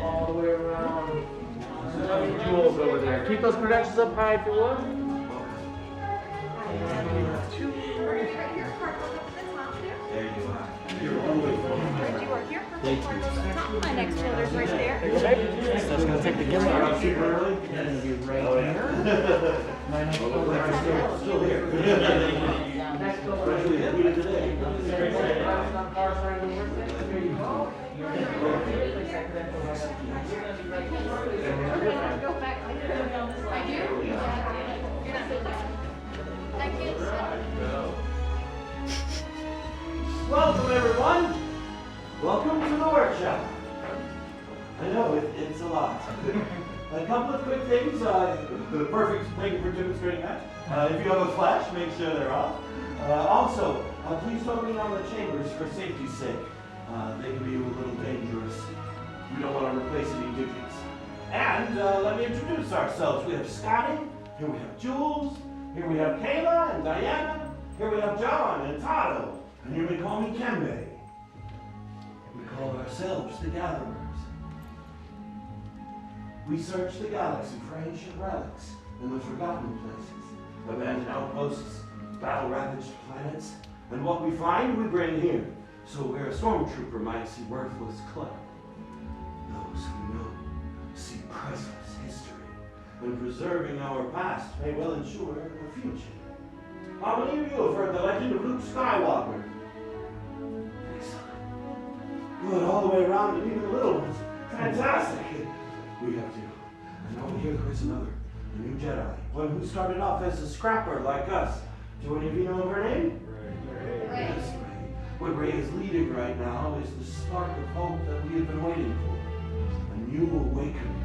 all the way around. Jewels over there. Keep those credentials up high if you would. There you are. You're always Right, you are here. Perfect. My next shoulder's right there. That's going to take the gimbal out super early. It's going to be right here. My next shoulder right there. still here. Next shoulder right Especially here. if we did today. Here you go. Go back. I do? You're not Thank you. Welcome, everyone. Welcome to the workshop. I know it's a lot. A couple of quick things. Perfect thing for demonstrating that. If you have a flash, make sure they're off. Also, please don't lean on the chambers for safety's sake. They can be a little dangerous. We don't want to replace any digits. And let me introduce ourselves. We have Scotty, here we have Jules, here we have Kayla and Diana, here we have John and Tato, and you may call me Kembe. We call ourselves the Gatherers. We search the galaxy for ancient relics in the forgotten places, abandoned outposts, battle-ravaged planets, and what we find we bring here. So where a stormtrooper might see worthless clutter, those who know see priceless history, and preserving our past may well ensure the future. How many of you have heard the legend of Luke Skywalker? Excellent. Good, all the way around, and even the little ones. Fantastic. We have to. And over here there is another, a new Jedi, one who started off as a scrapper like us. Do any of you know her name? Ray. Yes, Ray. What Ray is leading right now is the spark of hope that we have been waiting for. A new awakening.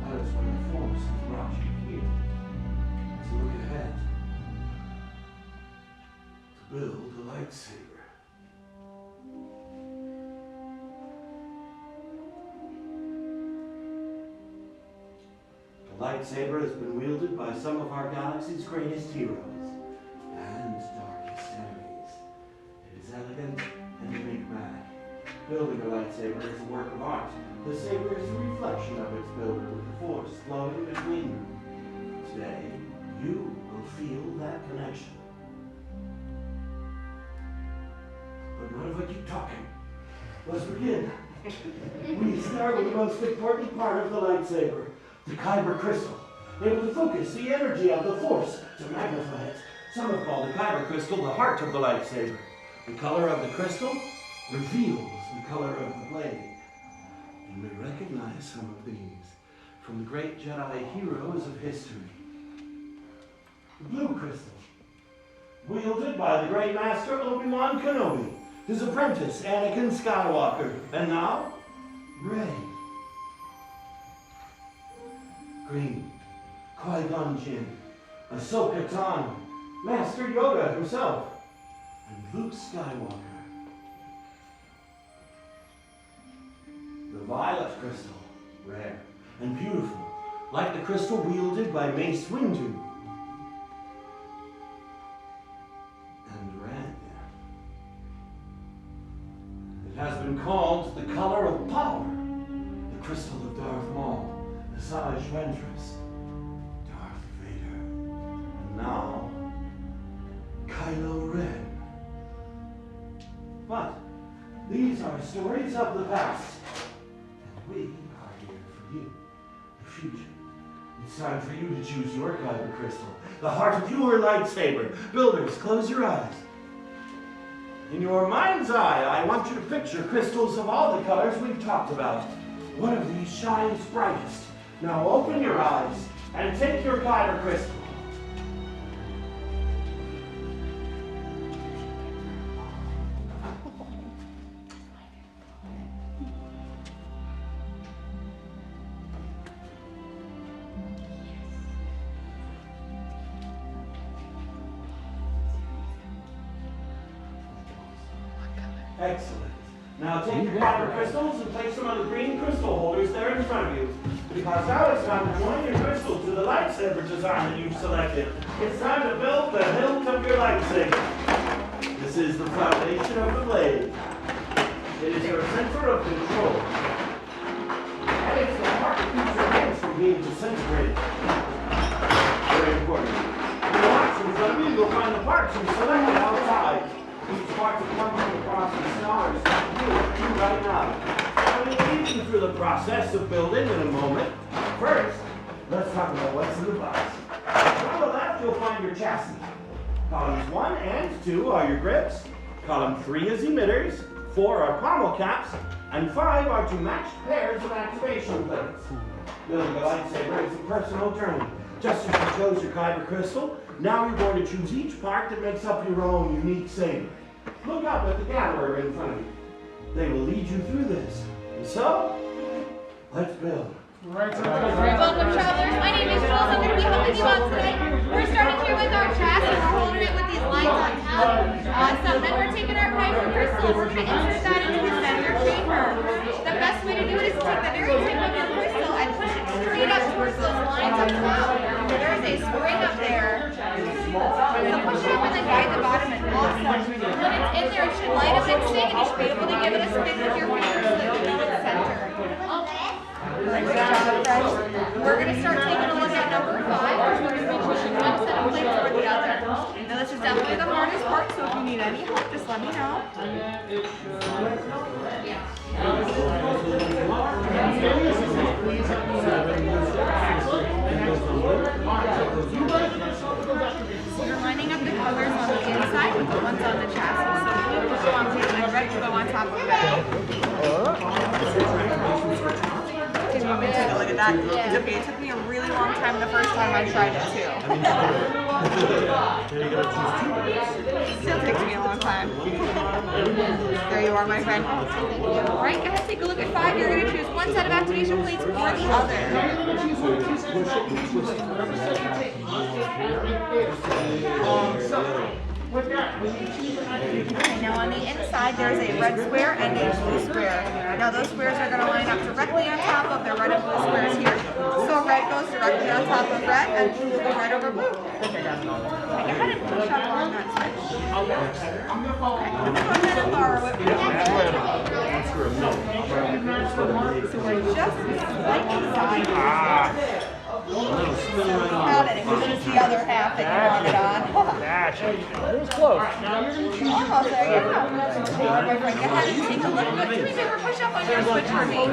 That is why the Force has brought you here. To look ahead. To build a lightsaber. The lightsaber has been wielded by some of our galaxy's greatest heroes and darkest enemies. It is elegant and enigmatic. Building a lightsaber is a work of art. The saber is a reflection of its builder with the Force flowing between them. Today, you will feel that connection. But what if I keep talking? Let's begin. We start with the most important part of the lightsaber, the Kyber Crystal. Able to focus the energy of the Force to magnify it. Some have called the Kyber Crystal the heart of the lightsaber. The color of the crystal reveals the color of the blade. You may recognize some of these from the great Jedi heroes of history. The blue crystal, wielded by the great master Obi-Wan Kenobi, his apprentice Anakin Skywalker, and now, Rey. Green, Qui-Gon Jinn, Ahsoka Tano, Master Yoda himself, and Luke Skywalker. The violet crystal, rare and beautiful, like the crystal wielded by Mace Windu. And red. It has been called the color of power, the crystal of Darth Maul, the Asajj Ventress, Darth Vader, and now, Kylo Ren. But these are stories of the past, and we are here for you, the future. It's time for you to choose your Kyber Crystal, the heart of your lightsaber. Builders, close your eyes. In your mind's eye, I want you to picture crystals of all the colors we've talked about. One of these shines brightest. Now open your eyes and take your Kyber Crystal. Excellent. Now take your Kyber crystals and place them on the green crystal holders there in front of you. Because now it's time to join your crystal to the lightsaber design that you've selected. It's time to build the hilt of your lightsaber. This is the foundation of the blade. It is your center of control. being disintegrated. Very important. When you watch in front of you, you'll find the parts and select it outside. Each part that comes from the process stars right now. I'm going to lead you through the process of building in a moment. First, let's talk about what's in the box. On the left, you'll find your chassis. Columns 1 and 2 are your grips. Column 3 is emitters. 4 are pommel caps. And 5 are 2 matched pairs of activation plates. Building a lightsaber is a personal journey. Just as you chose your Kyber Crystal, now you're going to choose each part that makes up your own unique saber. Look up at the gatherer in front of you. They will lead you through this. And so, let's build. Welcome, travelers. My name is Jules. I'm going to be helping you out today. We're starting here with our chassis. We're holding it with these lines on top. Awesome. Then we're taking our Kyber Crystal. We're going to insert that into the center chamber. The best way to do it is to take the very tip of your crystal and push it straight up towards those lines up top. There is a spring up there. So push it up and then guide the bottom and awesome. When it's in there, it should light up and sing, and you should be able to give it a spin with your fingers so that you know it's centered. Great job, friends. We're going to start taking a look at number 5, because we're going to be pushing one set of plates over the other. Now this is definitely the hardest part, so if you need any help, just let me know. So you're lining up the colors on the inside with the ones on the chassis. So blue will go on top and red will go on top of red. Take a look at that. It's okay, it took me a really long time the first time I tried it too. Still takes me a long time. There you are, my friend. Alright, go ahead, take a look at 5. You're going to choose one set of activation plates or the other. Okay, now on the inside there's a red square and a blue square. Now those squares are going to line up directly on top of the red and blue squares here. So red goes directly on top of red and blue will go right over blue. Okay, go ahead and push up on that switch. Okay, I'm going to go ahead and borrow it. So we're just slightly side. Got it. It was the other half that you wanted on. It was close. Almost there you go. My friend, go ahead and take a look. Do me a favor, push up on your switch for me.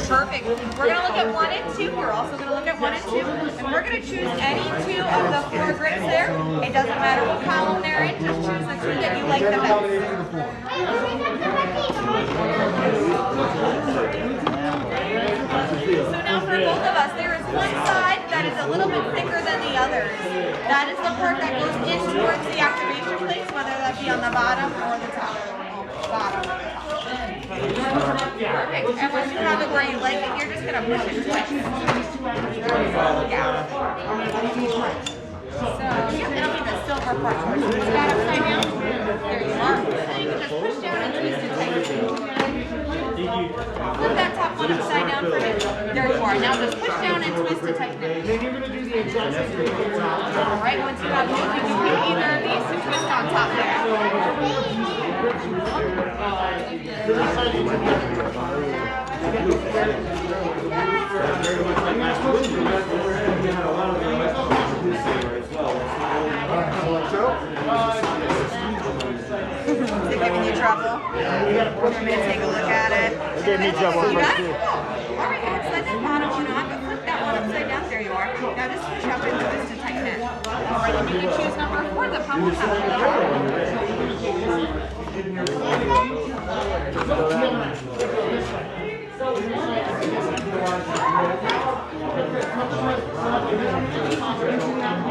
Perfect. We're going to look at 1 and 2. You're also going to look at 1 and 2. And we're going to choose any 2 of the 4 grips there. It doesn't matter what column they're in. Just choose the 2 that you like the best. So now for both of us, there is one side that is a little bit thicker than the others. That is the part that goes in towards the activation plates, whether that be on the bottom or the top. Bottom or the top. Perfect. And once you have it where you like it, you're just going to push it twice. Yeah. So, yeah, it'll be the silver part. Push that upside down. There you are. And you can just push down and twist it tight. Flip that top one upside down for me. There you are. Now just push down and twist to tighten it. Then you're going to do the exact same thing. Alright, once you have both, you can pick either of these to twist on top there. Is it giving you trouble? Want me to take a look at it? It gave me trouble. You got it? Alright, go ahead, slide that bottom one on, but flip that one upside down. There you are. Now just push up and twist to tighten it. Alright, then you can choose number 4, the pommel cap.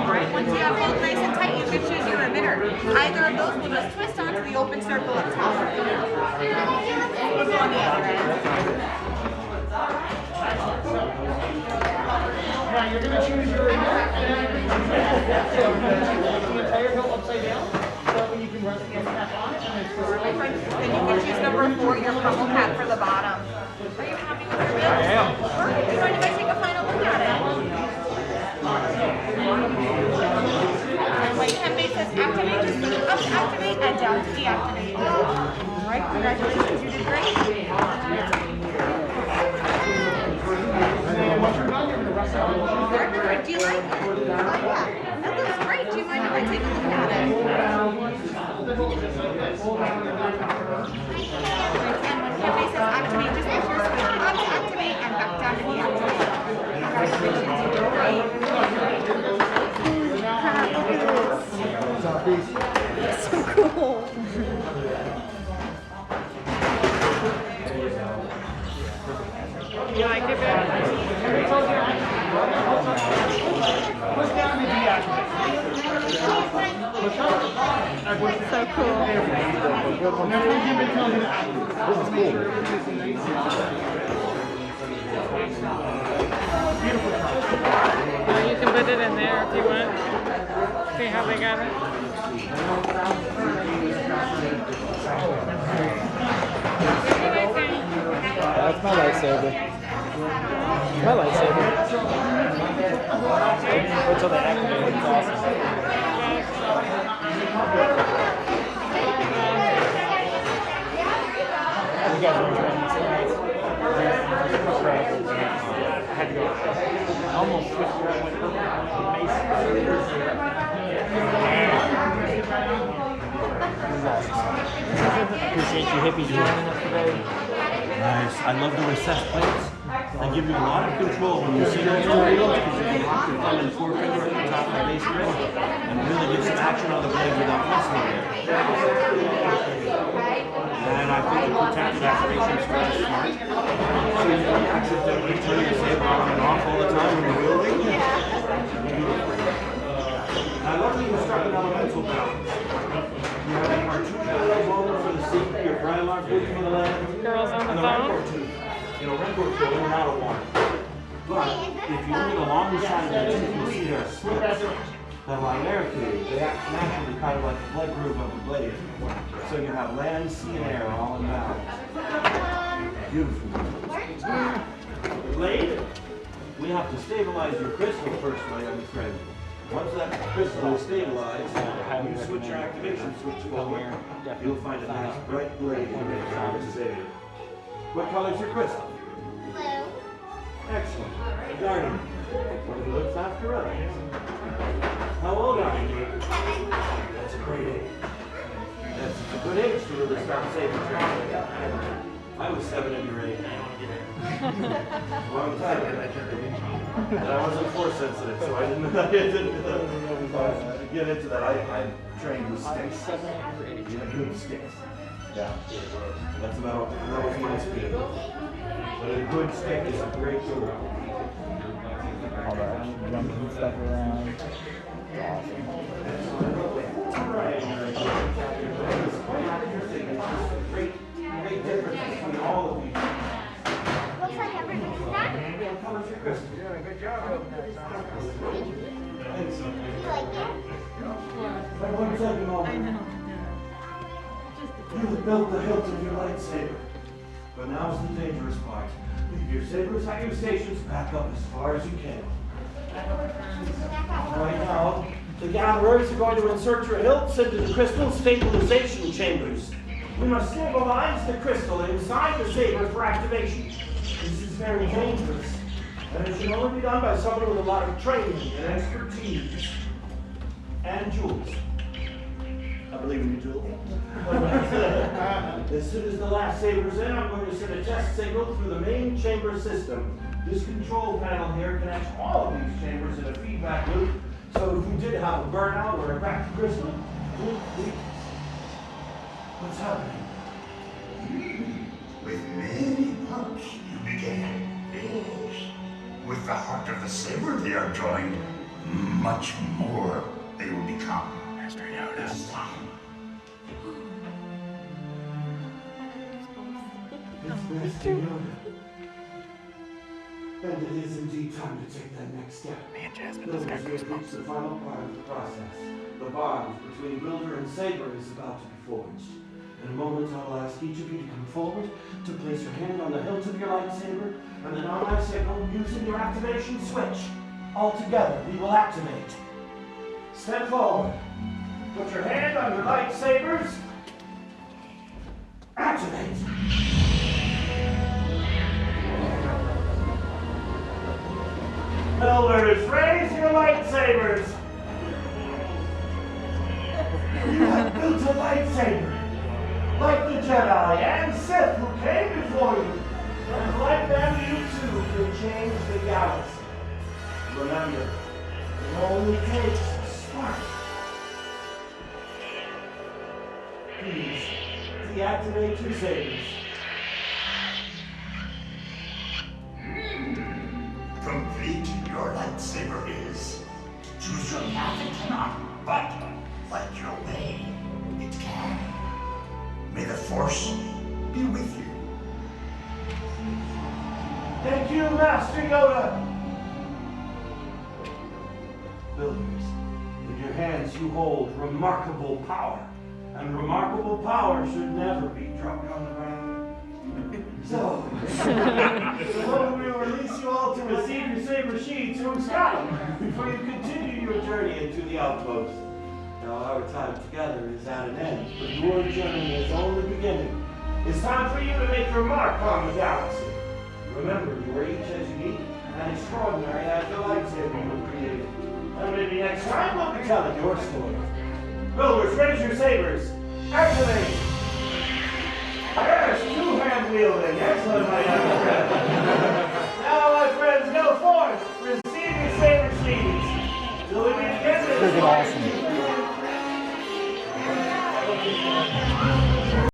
Alright, once you have both nice and tight, you can choose your emitter. Either of those will just twist onto the open circle up top. We'll go on the other end. Now you're going to choose your emitter and the entire hilt upside down. So when you can rest against that on it. Then you can choose number 4, your pommel cap for the bottom. Are you happy with your build? I am. Perfect. Do you mind if I take a final look at it? Wait, 10 base says activate, just flip up to activate and down to deactivate. Alright, congratulations, you did great. And once you're done, so cool. This is cool. You can put it in there if you want. See how they got it? That's my lightsaber. My lightsaber. Wait till they activate it. It's awesome. You guys are enjoying this tonight. I had to go. I almost switched it. I went Appreciate you hippies joining us today. Nice. I love the recessed plates. They give you a lot of control when you see those two wheels because you can lock your thumb and forefinger at the top of the base grip and really get some action on the blade without messing with it. And I think the protected activation is really smart. So you can accidentally turn your saber on and off all the time when you're wielding. I love that you struck an elemental balance. You have a cartouche bowler for the secret, your Brylark boot for the land, Girls on the and the phone. record tooth. You know, record tooth and not a one. But if you look at along the side of the tooth, you'll see there are slits that lie there to you. They act naturally kind of like the blood groove of the blade. So you have land, sea, and air all in balance. Beautiful. Blade, we have to stabilize your crystal first, my young friend. Once that crystal is stabilized, you switch your activation switch forward, you'll find a nice bright blade in there. What color is your crystal? Blue. Excellent. Guardian. One who looks after others. How old are you? That's a great age. That's a good age to really start saving training. I was 7 at your age. Long time ago. And I wasn't force sensitive, so I didn't get into that. I trained with sticks. Yeah, good sticks. Yeah. That was my speed. But a good stick is a great tool. All the jumping stuff around. It's awesome. Great difference between all of these. Looks like everybody's done. Good job. You like it? One second, moment. You have built the hilt of your lightsaber. But now's the dangerous part. Leave your sabers at your stations, back up as far as you can. Right now, the gatherers are going to insert your hilts into the crystal stabilization chambers. We must stabilize the crystal inside the saber for activation. This is very dangerous, and it should only be done by someone with a lot of training and expertise. And Jules. I believe in you, Jules. As soon as the last saber's in, I'm going to send a test signal through the main chamber system. This control panel here connects all of these chambers in a feedback loop, so if we did have a burnout or a cracked crystal, what's happening? With many parts you began. Yes. With the heart of the saber they are joined, much more they will become. Master Yoda. It's time. It's Master Yoda. And it is indeed time to take that next step. Me and Jasmine Those just got who have reached goosebumps. the final part of the process. The bond between wielder and saber is about to be forged. In a moment, I will ask each of you to come forward, to place your hand on the hilt of your lightsaber, and then on my signal, using your activation switch. All together, we will activate. Step forward. Put your hand on your lightsabers. Activate. Elders, raise your lightsabers. You have built a lightsaber. Like the Jedi and Sith who came before you. And like them, you too can change the galaxy. Remember, it only takes a spark. Please, deactivate your sabers. Complete your lightsaber is. Choose your path it cannot, but like your way, it can. May the Force be with you. Thank you, Master Yoda. Builders, in your hands you hold remarkable power, and remarkable power should never be dropped on the ground. So, we will release you all to receive your saber sheaths from Scotland before you continue your journey into the outpost. Now our time together is at an end, but your journey is only beginning. It's time for you to make your mark on the galaxy. Remember, you are each as unique and extraordinary as the lightsaber you created. And maybe next time we'll be telling your story. Builders, raise your sabers. Activate! Yes, two-hand wielding. Excellent, my young friend.